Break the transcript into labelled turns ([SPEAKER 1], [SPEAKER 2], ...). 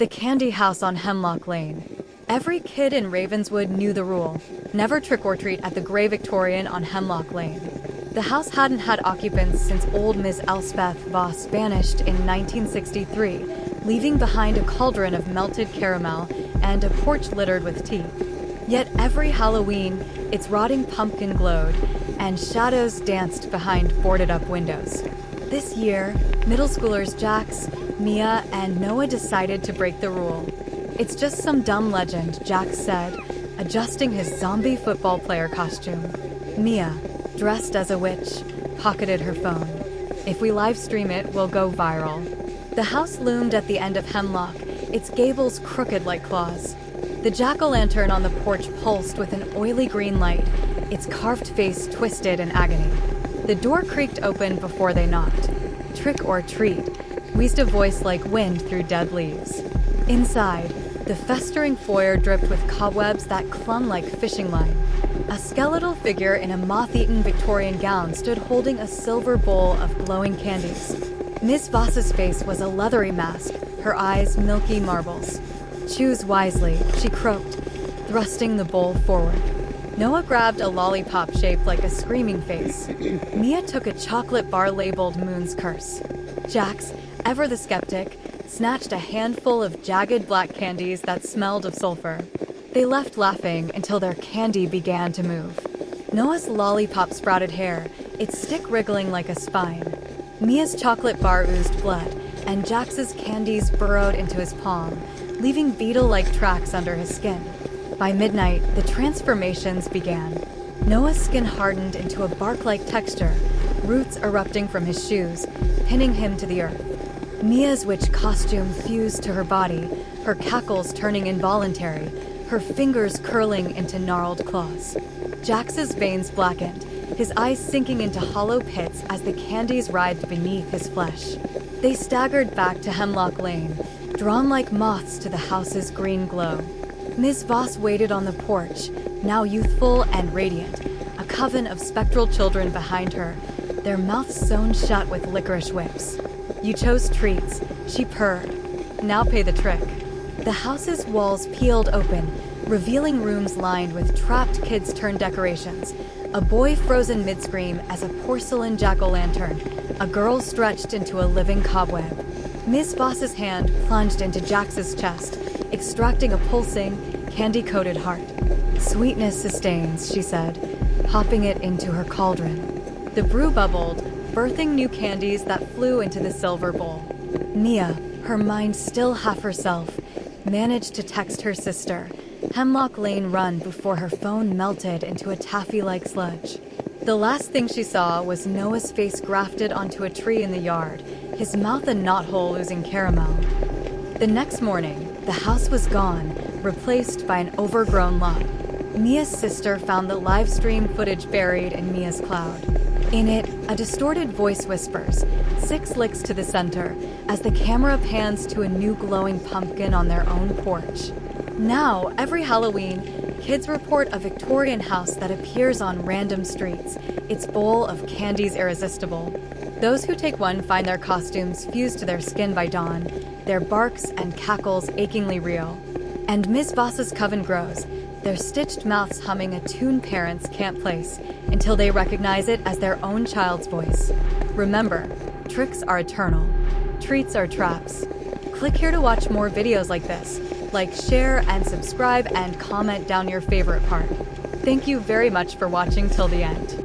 [SPEAKER 1] The candy house on Hemlock Lane. Every kid in Ravenswood knew the rule: never trick-or-treat at the Grey Victorian on Hemlock Lane. The house hadn't had occupants since old Miss Elspeth Voss vanished in 1963, leaving behind a cauldron of melted caramel and a porch littered with teeth. Yet every Halloween, its rotting pumpkin glowed, and shadows danced behind boarded-up windows. This year, middle schoolers Jax, Mia, and Noah decided to break the rule. "It's just some dumb legend," Jax said, adjusting his zombie football player costume. Mia, dressed as a witch, pocketed her phone. "If we live stream it, we'll go viral." The house loomed at the end of Hemlock, its gables crooked like claws. The jack-o'-lantern on the porch pulsed with an oily green light, its carved face twisted in agony. The door creaked open before they knocked. "Trick or treat," wheezed a voice like wind through dead leaves. Inside, the festering foyer dripped with cobwebs that clung like fishing line. A skeletal figure in a moth-eaten Victorian gown stood holding a silver bowl of glowing candies. Miss Voss's face was a leathery mask, her eyes milky marbles. "Choose wisely," she croaked, thrusting the bowl forward. Noah grabbed a lollipop shaped like a screaming face. Mia took a chocolate bar labeled Moon's Curse. Jax, ever the skeptic, snatched a handful of jagged black candies that smelled of sulfur. They left laughing until their candy began to move. Noah's lollipop sprouted hair, its stick wriggling like a spine. Mia's chocolate bar oozed blood, and Jax's candies burrowed into his palm, leaving beetle-like tracks under his skin. By midnight, the transformations began. Noah's skin hardened into a bark-like texture, roots erupting from his shoes, pinning him to the earth. Mia's witch costume fused to her body, her cackles turning involuntary, her fingers curling into gnarled claws. Jax's veins blackened, his eyes sinking into hollow pits as the candies writhed beneath his flesh. They staggered back to Hemlock Lane, drawn like moths to the house's green glow. Miss Voss waited on the porch, now youthful and radiant, a coven of spectral children behind her, their mouths sewn shut with licorice whips. "You chose treats," she purred. "Now pay the trick." The house's walls peeled open, revealing rooms lined with trapped kids-turn decorations. A boy frozen mid-scream as a porcelain jack-o'-lantern, a girl stretched into a living cobweb. Miss Voss's hand plunged into Jax's chest, extracting a pulsing, candy-coated heart. "Sweetness sustains," she said, popping it into her cauldron. The brew bubbled, birthing new candies that flew into the silver bowl. Mia, her mind still half herself, managed to text her sister, Hemlock Lane run, before her phone melted into a taffy-like sludge. The last thing she saw was Noah's face grafted onto a tree in the yard, his mouth a knothole oozing caramel. The next morning, the house was gone, replaced by an overgrown lot. Mia's sister found the live stream footage buried in Mia's cloud. In it, a distorted voice whispers, 6 licks to the center, as the camera pans to a new glowing pumpkin on their own porch. Now, every Halloween, kids report a Victorian house that appears on random streets, its bowl of candies irresistible. Those who take one find their costumes fused to their skin by dawn, their barks and cackles achingly real. And Miss Voss's coven grows, their stitched mouths humming a tune parents can't place, until they recognize it as their own child's voice. Remember, tricks are eternal. Treats are traps. Click here to watch more videos like this. Like, share, and subscribe, and comment down your favorite part. Thank you very much for watching till the end.